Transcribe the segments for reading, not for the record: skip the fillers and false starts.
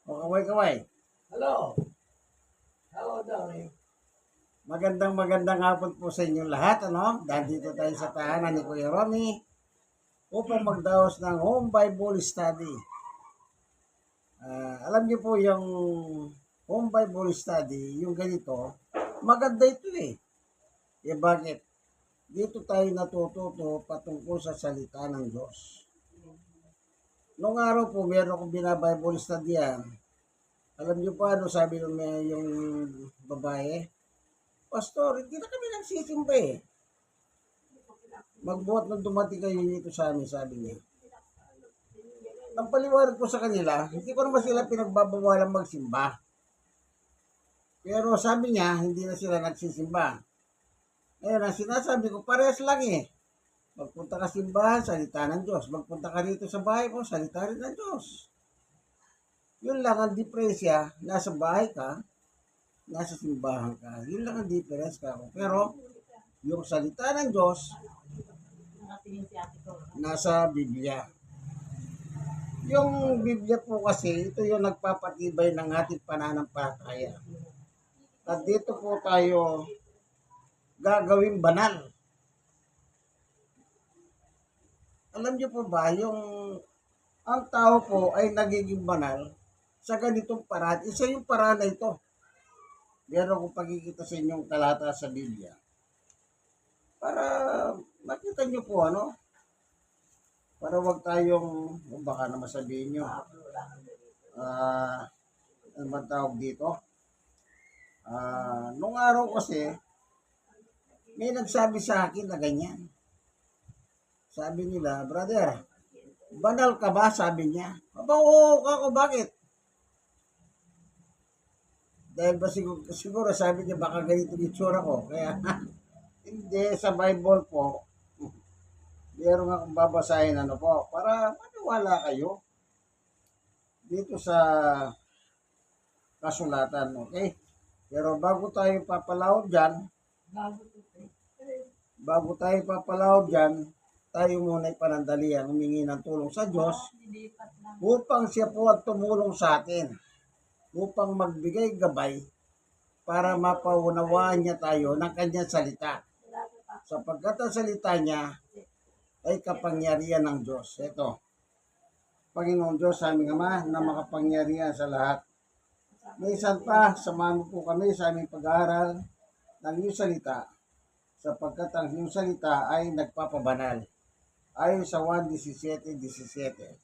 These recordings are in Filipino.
O kaway-kaway. Hello. Hello, darling. Magandang hapon po sa inyong lahat. Dito tayo sa tahanan ni Kuya Ronnie upang magdaos ng home Bible study. Alam niyo po yung home Bible study, yung ganito, maganda ito eh. Bakit? Dito tayo natututo patungkol sa salita ng Diyos. Noong araw po, meron akong bina-Bible study yan. Alam niyo pa ano sabi yung babae? Pastor, hindi na kami nagsisimba eh. Magbuhat nung dumating kayo dito sa amin, sabi niya. Ang paliwanag ko sa kanila, hindi ko naman sila pinagbabawalang magsimba. Pero sabi niya, hindi na sila nagsisimba. Ngayon, ang sinasabi ko, parehas lang eh. Magpunta ka simbahan, salita ng Diyos. Magpunta ka rito sa bahay ko, salita rin ng Diyos. Yun lang ang diferensya, nasa bahay ka, nasa simbahan ka. Yun lang ang difference ka. Pero, yung salita ng Diyos, nasa Biblia. Yung Biblia po kasi, ito yung nagpapatibay ng ating pananampalataya. At dito po tayo gagawing banal. Alam niyo po ba, ang tao po ay nagiging banal sa ganitong paraan. Isa yung paraan na ito. Meron kong pagkikita sa inyong talata sa Biblia. Para makita niyo po para wag tayong, baka naman sabihin nyo, ano ba tawag dito? Nung araw kasi, may nagsabi sa akin na ganyan. Sabi nila, brother, banal ka ba? Sabi niya. Aba, oo ako, bakit? Dahil ba siguro sabi niya baka ganito yung itsura ko. Kaya hindi, sa Bible po, meron akong babasahin para maniwala kayo dito sa kasulatan, okay? Pero bago tayo papalawad dyan, tayo muna ay panandalian, humingi ng tulong sa Diyos upang siya po at tumulong sa atin, upang magbigay gabay para mapaunawaan niya tayo ng kanyang salita. Sapagkat ang salita niya ay kapangyarihan ng Diyos. Ito, Panginoon Diyos, aming Ama, na makapangyarihan sa lahat. Minsan pa, samahan mo po kami sa aming pag-aaral ng iyong salita, sapagkat ang iyong salita ay nagpapabanal. Ayon sa 1:17.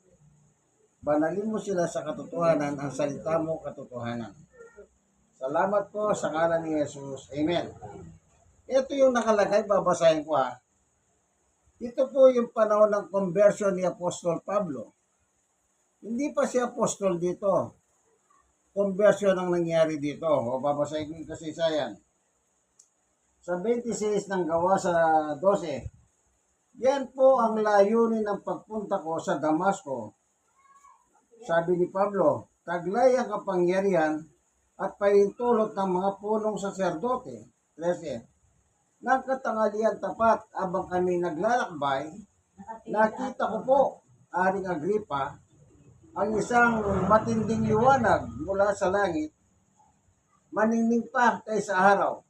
Banalin mo sila sa katotohanan, ang salita mo katotohanan. Salamat po sa ngalan ni Jesus. Amen. Ito yung nakalagay, babasahin ko ha. Ito po yung panahon ng conversion ni Apostol Pablo. Hindi pa si Apostol dito. Conversion ang nangyari dito. O babasahin ko yung kasaysayan. Sa 26 ng Gawa sa 12, yan po ang layunin ng pagpunta ko sa Damasco. Sabi ni Pablo, taglay ang kapangyarihan at pahintulot ng mga punong saserdote. 13. Nang katanghalian tapat abang kami naglalakbay, nakita ko po, Aring Agripa, ang isang matinding liwanag mula sa langit, maningning pa kaysa araw.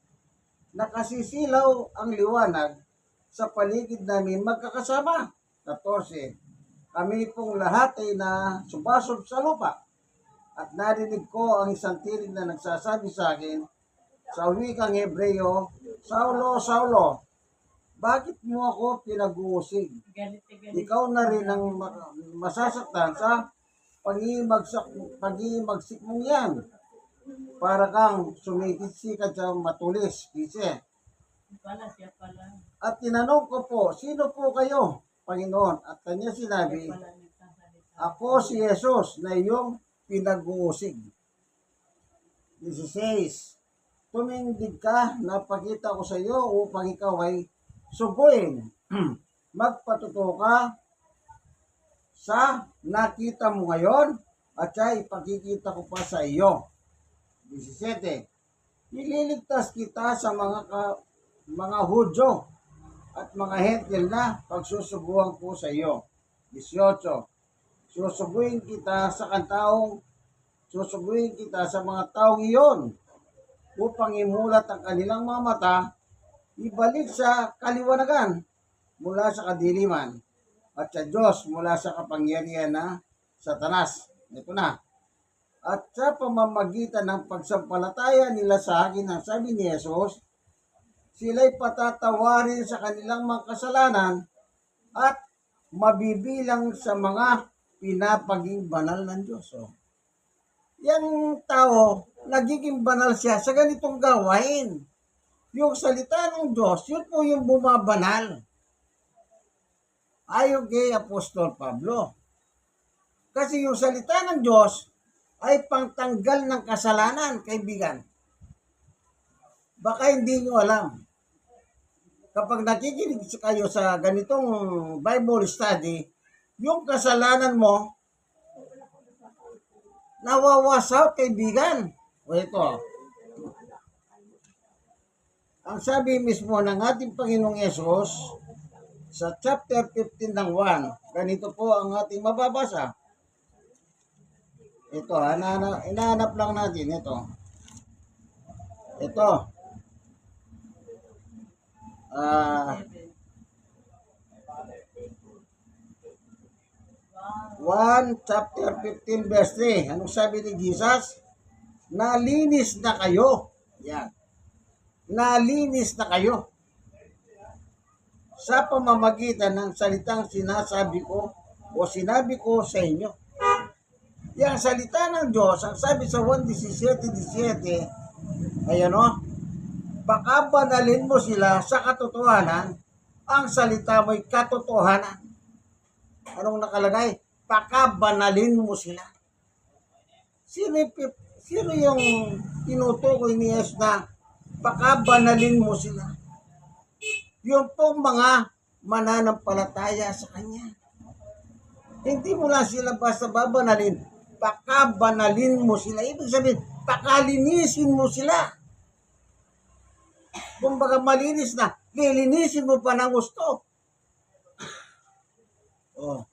Nakasisilaw ang liwanag sa paligid namin magkakasama. 14. Kami pong lahat ay sumasob sa lupa at narinig ko ang isang tinig na nagsasabi sa akin sa wikang Hebreo, Saulo, Saulo, bakit mo ako pinag-uusig? Ikaw na rin ang masasaktan sa pag-iimagsik mong yan. Para kang sumisikat sa matulis, kise. At tinanong ko po, sino po kayo, Panginoon? At kanya sinabi, ako si Jesus na iyong pinag-uusig. 16. Tumindig ka, napakita ko sa iyo upang ikaw ay suguin. Magpatuto ka sa nakita mo ngayon at siya ipakikita ko pa sa iyo. 17. Ililigtas kita sa mga Hudyo at mga Hentil na pagsusubuhan ko sa iyo. 18. Susubuin kita sa kantaong susuguin kita sa mga taong iyon upang imulat ang kanilang mga mata, ibalik sa kaliwanagan mula sa kadiliman at sa Diyos mula sa kapangyarihan na Satanas. Ito na. At sa pamamagitan ng pagsampalataya nila sa akin, ang sabi ni Jesus, sila'y patatawarin sa kanilang mga kasalanan at mabibilang sa mga pinapaging banal ng Diyos. So, yang tao, nagiging banal siya sa ganitong gawain. Yung salita ng Diyos, yun po yung bumabanal. Ayon kay Apostol Pablo. Kasi yung salita ng Diyos ay pangtanggal ng kasalanan, kaibigan. Baka hindi nyo alam. Kapag nakikinig kayo sa ganitong Bible study, yung kasalanan mo, nawawasaw, kaibigan. O ito, ang sabi mismo ng ating Panginoong Yesus sa chapter 15 ng 1, ganito po ang ating mababasa. Ito, inahanap lang natin ito. Ito. 1 chapter 15 verse 3. Anong sabi ni Jesus? Nalinis na kayo. Yan. Nalinis na kayo. Sa pamamagitan ng salitang sinasabi ko o sinabi ko sa inyo. Yang salita ng Diyos, ang sabi sa 1:17, ayan o, baka banalin mo sila sa katotohanan, ang salita mo'y katotohanan. Anong nakalagay? Baka banalin mo sila. Sino yung tinutukoy ni Jesus na baka banalin mo sila? Yung pong mga mananampalataya sa Kanya. Hindi mo lang sila basta babanalin, baka banalin mo sila. Ibig sabihin, pakalinisin mo sila. Kung baga malinis na, lilinisin mo pa ng gusto. Oh.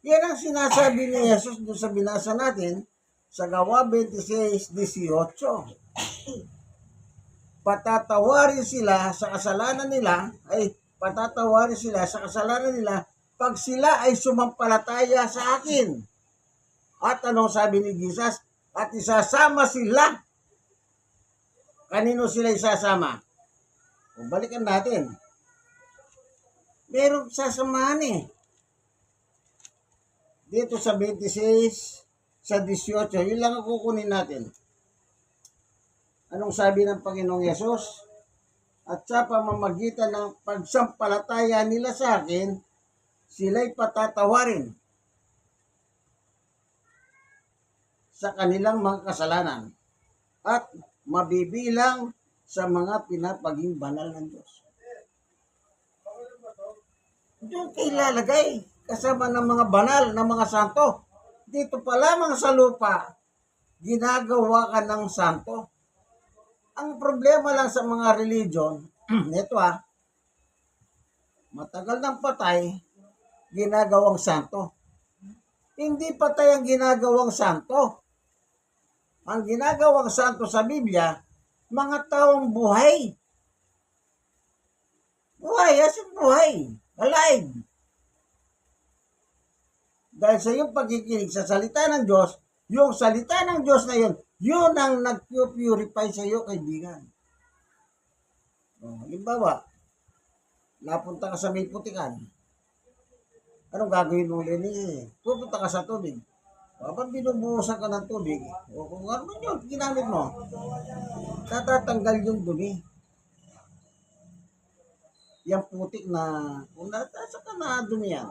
Yan ang sinasabi ni Jesus doon sa binasa natin sa Gawa 26:18. Patatawarin sila sa kasalanan nila, pag sila ay sumampalataya sa akin. At anong sabi ni Jesus? At isasama sila. Kanino sila isasama? O, balikan natin. Merong sasamahan eh. Dito sa 26, sa 18, yun lang ang kukunin natin. Anong sabi ng Panginoong Yesus? At sa pamamagitan ng pagsampalataya nila sa akin, sila'y patatawarin sa kanilang mga kasalanan at mabibilang sa mga pinapaging banal ng Diyos. Diyan kayo ilalagay kasama ng mga banal na mga santo. Dito pa lamang sa lupa, ginagawa ka ng santo. Ang problema lang sa mga religion, ito matagal ng patay, ginagawang santo. Hindi patay ang ginagawang santo. Ang ginagawang santo sa Biblia, mga taong buhay. Buhay, as in buhay. Alive. Dahil sa iyong pagkikinig sa salita ng Diyos, yung salita ng Diyos na yun, yun ang nag-purify sa iyo, kaibigan. Halimbawa, napunta ka sa may putikan. Anong gagawin mo ulit? Pupunta ka sa tubig. Kapag binubuhusan ka ng tubig, o kung ano yun, ginamit mo, tatatanggal yung dumi. Yung putik na, kung natasa ka na dumi yan.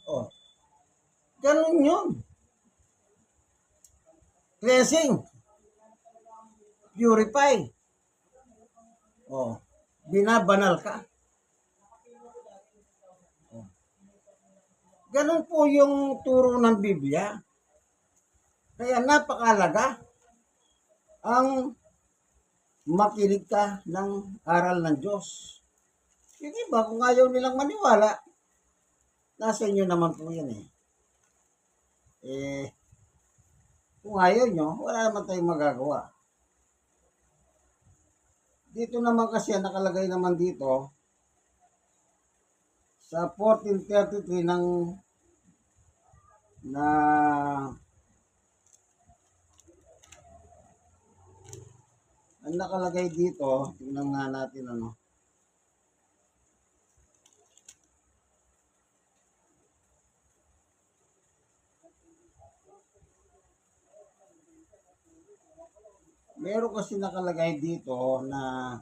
O, ganun yun. Cleansing. Purify. O, binabanal ka. Ganun po yung turo ng Biblia. Kaya napakalaga ang makinig ka ng aral ng Diyos. Yung iba, kung ayaw nilang maniwala, nasa inyo naman po yan eh. Kung ayaw nyo, wala naman tayong magagawa. Dito naman kasi, nakalagay naman dito, sa 1433 na ang nakalagay dito, tingnan nga natin ano. Meron kasi nakalagay dito na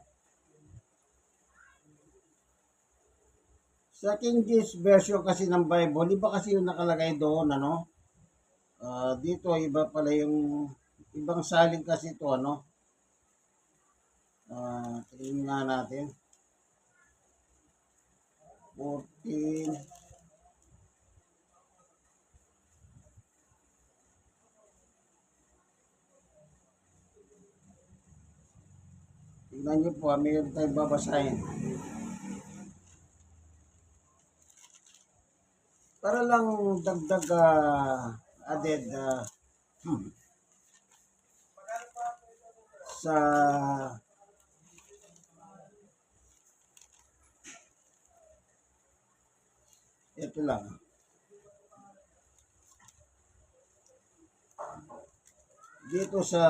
sa King James version kasi ng Bible, iba kasi yung nakalagay doon, ano? Dito, iba pala yung ibang salin kasi ito, ano? Tingnan nga natin. 14. Tingnan nyo po, mayroon tayong babasahin. Para lang dagdag added sa ito lang. Dito sa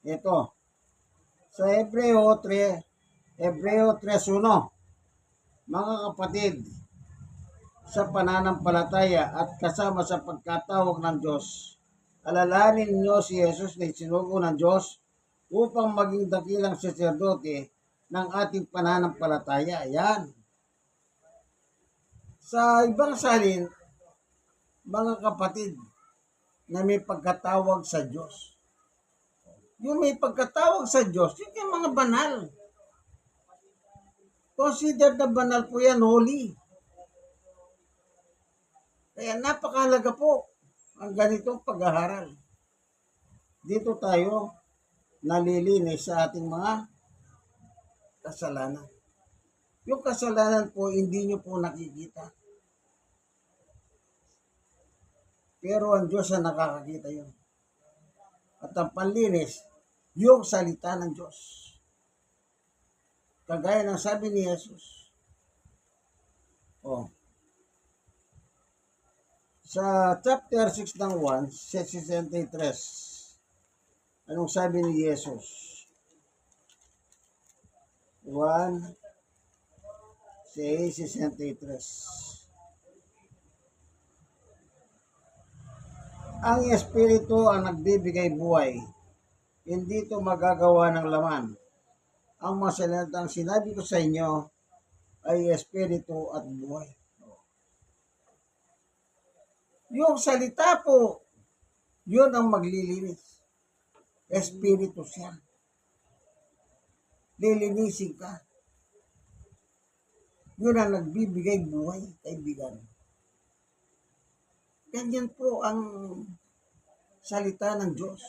ito sa Hebreo 3:1, mga kapatid, sa pananampalataya at kasama sa pagkatawag ng Diyos, alalahanin ninyo si Jesus na isinugo ng Diyos upang maging dakilang saserdote ng ating pananampalataya. Yan. Sa ibang salin, mga kapatid, na may pagkatawag sa Diyos. Yung may pagkatawag sa Diyos, yun yung mga banal. Consider na banal po yan, holy. Kaya napakahalaga po ang ganitong pag-aaral. Dito tayo nalilinis sa ating mga kasalanan. Yung kasalanan po, hindi nyo po nakikita. Pero ang Diyos ang nakakakita yun. At ang panlinis, yung salita ng Diyos. Kagaya ng sabi ni Jesus. Sa chapter 6 ng 1, 63. Anong sabi ni Jesus? 1:63. Ang Espiritu ang nagbibigay buhay. Hindi ito magagawa ng laman. Ang masalatang sinabi ko sa inyo ay Espiritu at buhay. Yung salita po, yun ang maglilinis. Espiritu siya. Lilinisin ka. Yun ang nagbibigay buhay, kaibigan. Ganyan po ang salita ng Diyos.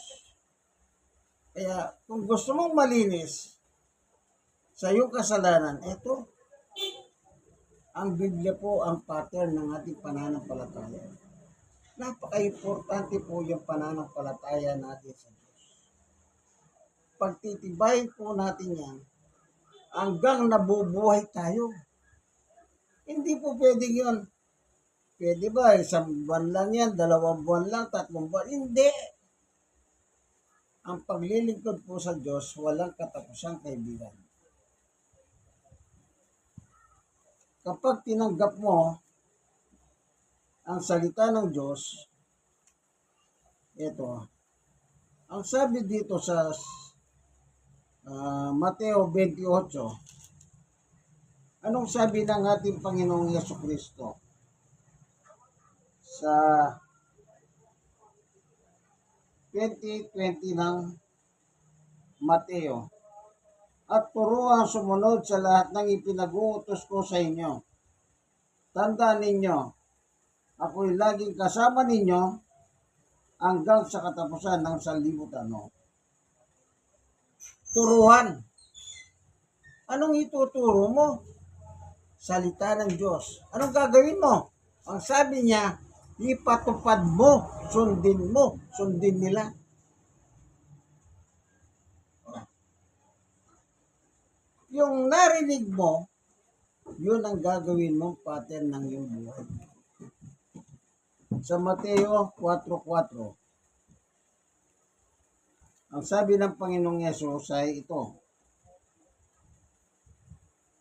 Kaya kung gusto mong malinis sa iyong kasalanan, ito, ang Biblia po ang pattern ng ating pananampalataya. Napaka-importante po yung pananampalataya natin sa Diyos. Pagtitibayin po natin yan hanggang nabubuhay tayo. Hindi po pwedeng yun. Pwede ba, 1 buwan lang yan, 2 buwan lang, 3 buwan? Hindi. Ang paglilingkod po sa Diyos, walang katapusan, kaibigan. Kapag tinanggap mo ang salita ng Diyos, ito, ang sabi dito sa Mateo 28, anong sabi ng ating Panginoong Yesukristo? Sa 20:20 ng Mateo, at turuan sumunod sa lahat ng ipinag-uutos ko sa inyo. Tandaan ninyo, ako'y laging kasama ninyo hanggang sa katapusan ng sanlibutan. Turuan. Anong ituturo mo? Salita ng Diyos. Anong gagawin mo? Ang sabi niya, ipatupad mo, sundin nila. Yung narinig mo, yun ang gagawin mong pattern ng iyong buhay. Sa Mateo 4:4, ang sabi ng Panginoong Yesus ay ito,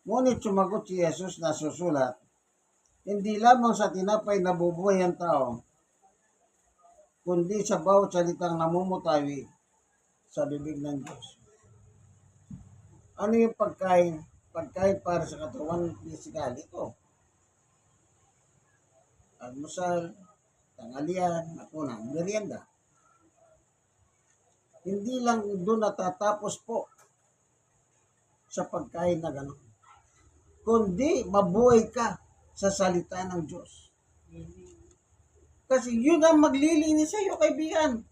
ngunit sumagot si Yesus na susulat, hindi lamang sa tinapay nabubuhay ang tao, kundi sa bawat salitang namumutawi sa bibig ng Diyos. Ano yung pagkain? Pagkain para sa katawan pisikal. Ito. Almusal, tanghalian, hapunan, merienda. Hindi lang doon natatapos po sa pagkain na gano'n. Kundi mabuhay ka sa salita ng Diyos. Kasi yun ang maglilinis sa iyo, kaibigan.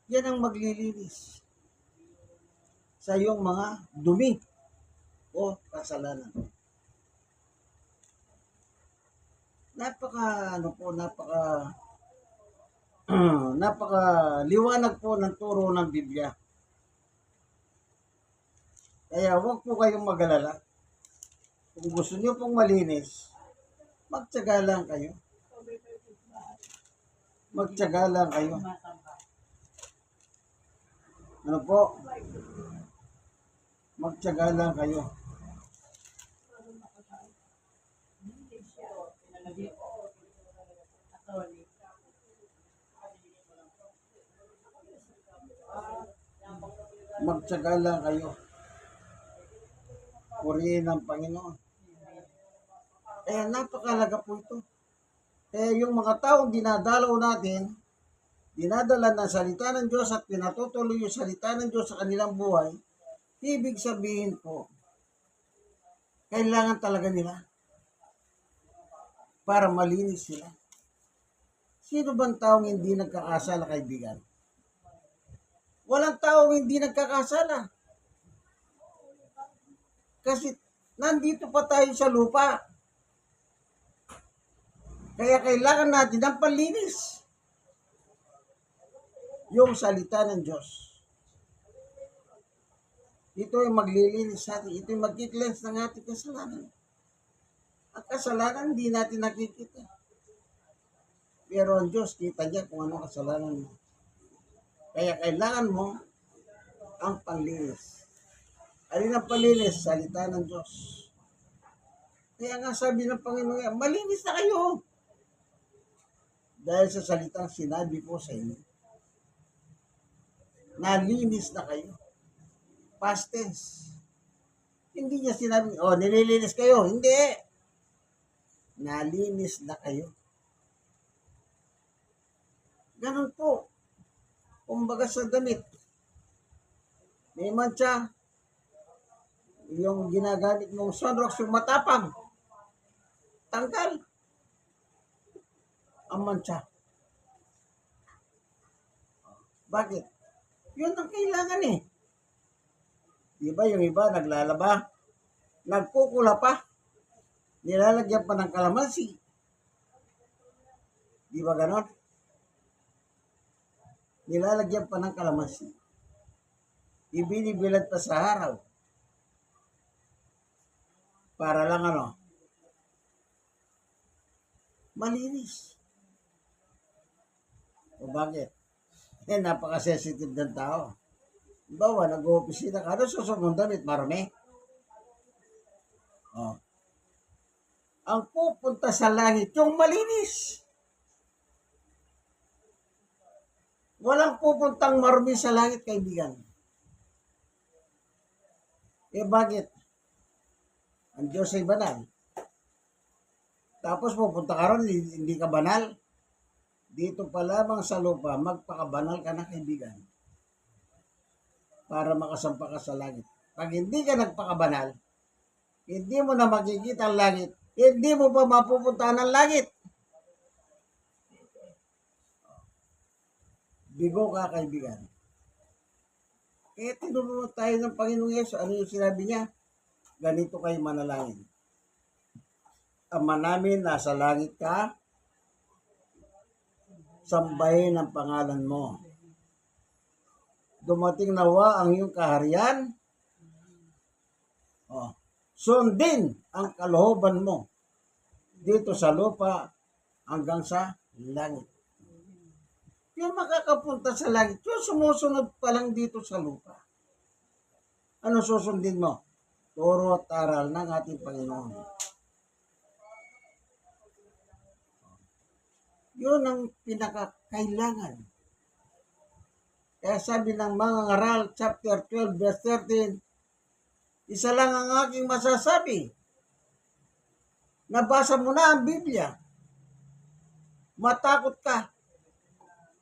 Yan ang maglilinis sa iyong mga dumi o kasalanan. Napaka liwanag po ng turo ng Biblia. Kaya huwag po kayong mag-alala. Kung gusto niyo pong malinis, magtiyaga lang kayo. Magtiyaga lang kayo. Ano po? Magtiyaga lang kayo. Magtiyaga lang kayo. Purihin ang Panginoon. Kaya napakalaga po ito. Kaya yung mga taong dinadalaw natin, dinadala ng salita ng Diyos at pinatutuloy yung salita ng Diyos sa kanilang buhay, ibig sabihin po, kailangan talaga nila para malinis sila. Sino bang taong hindi nagkakasala, kaibigan? Walang taong hindi nagkakasala. Kasi nandito pa tayo sa lupa. Kaya kailangan natin ng panlinis. Yung salita ng Diyos. Ito ay maglilinis sa atin. Ito ay mag-cleanse ng ating kasalanan. Ang kasalanan hindi natin nakikita. Pero ang Diyos, kita niya kung ano kasalanan mo. Kaya kailangan mo ang panlinis. Alin ang panlinis? Salita ng Diyos. Kaya nga sabi ng Panginoon, malinis na kayo. Dahil sa salitang sinabi ko sa inyo. Nalinis na kayo. Past tense. Hindi niya sinabi, nililinis kayo. Hindi. Nalinis na kayo. Ganun po. Kumbaga sa damit. May mancha. Yung ginagamit mong sunrox, yung matapang. Tanggal. Ang mancha. Bakit? Yun ang kailangan eh. Diba yung iba naglalaba? Nagkukula pa. Nilalagyan pa ng kalamansi. Di ba ganon? Nilalagyan pa ng kalamansi. Ibinibilad pa sa haraw. Para lang malinis. O bakit? Napaka-sensitive ng tao. Bawa, nag-opisina ka, susunod mong damit, marami. Ang pupunta sa langit, yung malinis. Walang pupuntang marumi sa langit, kaibigan. Bakit? Ang Diyos ay banal. Tapos pupunta ka ron, hindi ka banal. Dito pa lamang sa lupa, magpakabanal ka na, kaibigan. Para makasampa ka sa langit. Pag hindi ka nagpakabanal, hindi mo na makikita ang langit, hindi mo pa mapupuntahan ang langit. Bigo ka, kaibigan. Kaya tinulungan tayo ng Panginoong Yesus. Ano yung sinabi niya? Ganito kayo manalangin. Ama namin, nasa langit ka, sambahin ang pangalan mo. Dumating nawa ang iyong kaharian. Sundin ang kalooban mo dito sa lupa hanggang sa langit. Yung makakapunta sa langit, yung sumusunod pa lang dito sa lupa. Ano susundin mo? Turo at aral ng ating Panginoon. Yun ang pinakakailangan. Kaya sabi ng mga ngaral, chapter 12, verse 13, isa lang ang aking masasabi. Nabasa mo na ang Biblia. Matakot ka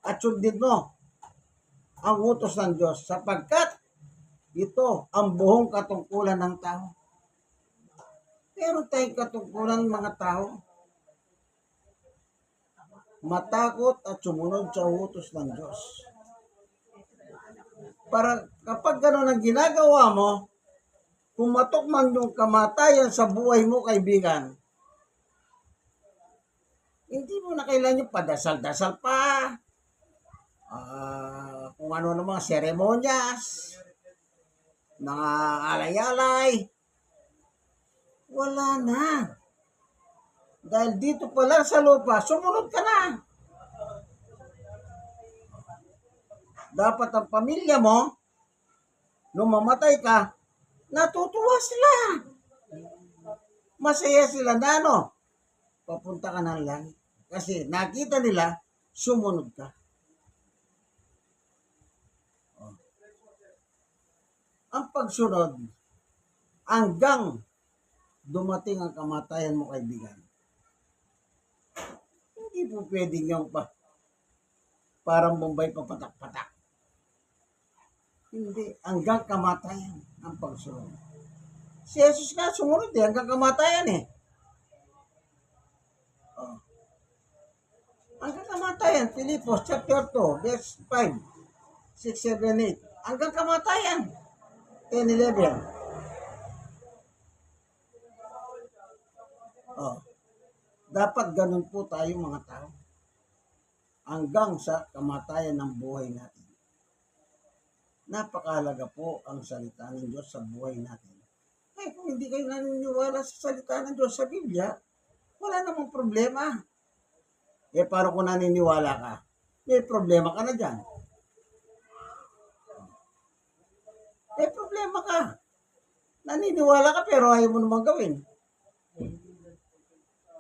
at sundin mo ang utos ng Diyos sapagkat ito ang buong katungkulan ng tao. Meron tayong katungkulan ng mga tao. Matakot at sumunod sa utos ng Diyos. Para kapag gano'n ang ginagawa mo, kumatok man yung kamatayan sa buhay mo, kaibigan, hindi mo na kailangan yung padasal-dasal pa. Kung ano na mga seremonyas, mga alay-alay. Wala na. Dahil dito pa lang sa lupa, sumunod ka na. Dapat ang pamilya mo, nung mamatay ka, natutuwa sila. Masaya sila na ano, papunta ka ng langit. Kasi nakita nila, sumunod ka. Ang pagsunod, hanggang dumating ang kamatayan mo, kaibigan. Hindi po pwedeng yung parang Bombay papatak-patak. Hindi, hanggang kamatayan ang pagsunod. Si Jesus nga sumunod hanggang kamatayan Hanggang kamatayan, Filipos chapter 2, verse 5, 6, 7, 8. Hanggang kamatayan. 10, 11. Dapat ganun po tayo mga tao. Hanggang sa kamatayan ng buhay natin. Napakahalaga po ang salita ng Diyos sa buhay natin. Kaya kung hindi kayo naniniwala sa salita ng Diyos sa Biblia, wala namang problema. Paano kung naniniwala ka? May problema ka na dyan. May problema ka. Naniniwala ka pero ayaw mo naman gawin.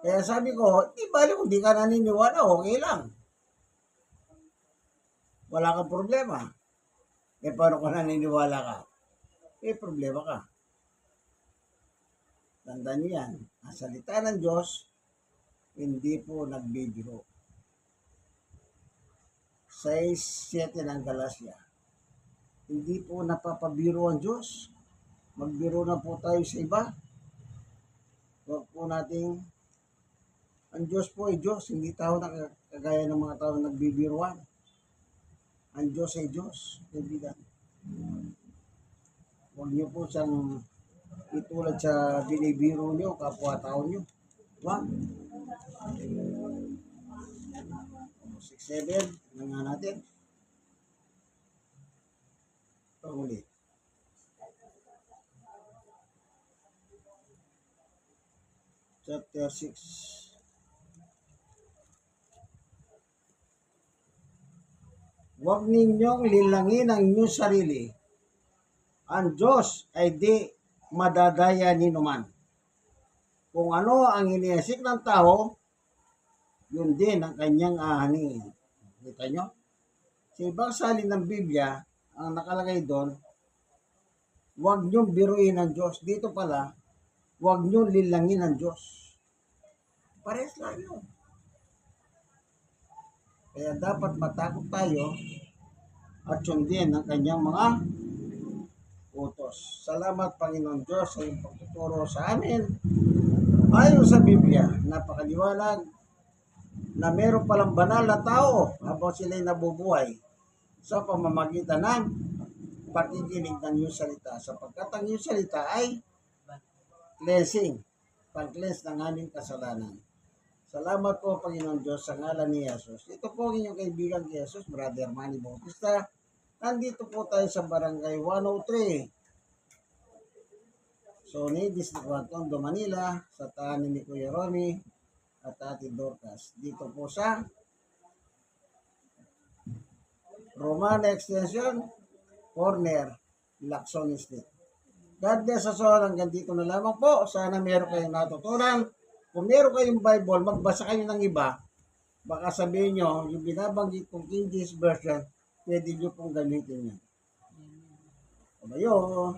Kaya sabi ko, di bali kung di ka naniniwala, okay lang. Wala kang problema. Paano kung naniniwala ka? May problema ka. Tandaan niyo yan. Ang salita ng Diyos, hindi po nagbibiro. 6:7 ng Galacia. Hindi po napapabiro ang Diyos. Magbiro na po tayo sa iba. Huwag po nating, ang Diyos po ay Diyos, hindi tao na kagaya ng mga tao na nagbibiruan. Ang Diyos ay Diyos, kaibigan. Huwag niyo po siyang itulad sa binibiro niyo, kapwa-tao niyo. Huwag. 6:7, ano nga natin? Pangulit. Chapter 6. Huwag ninyong lilangin ang inyong sarili. Ang Diyos ay di madadaya ni numan. Kung ano ang iniisip ng tao, yun din ang kanyang ahanin. Kita nyo? Sa ibang salin ng Biblia, ang nakalagay doon, huwag niyong biruin ang Diyos. Dito pala, huwag niyong lilangin ang Diyos. Parehas lang yun. Kaya dapat matakot tayo at sundin ang kanyang mga utos. Salamat Panginoon Diyos sa iyong pagtuturo sa amin. Ayon sa Biblia, napakaliwanag na meron palang banal na tao habang sila'y nabubuhay sa pamamagitan ng pakikinig ng iyong salita. Sapagkat ang iyong salita ay cleansing, pag-cleanse ng aming kasalanan. Salamat po, Panginoon Diyos, sa ngalan ni Jesus. Ito po ang inyong kaibigan kay Jesus, Brother Manny Bautista. Nandito po tayo sa Barangay 103. Sony, District 1, Tondo, Manila, sa tahanan ni Kuya Ronnie at Ate Dorcas. Dito po sa Romana Extension, Corner, Lacson Street. God bless us all. Hanggang dito na lamang po. Sana meron kayong natutunan. Kung meron kayong Bible, magbasa kayo ng iba. Baka sabihin nyo, yung binabanggit kong King James Version, pwede nyo pong gamitin yan. Kabayo.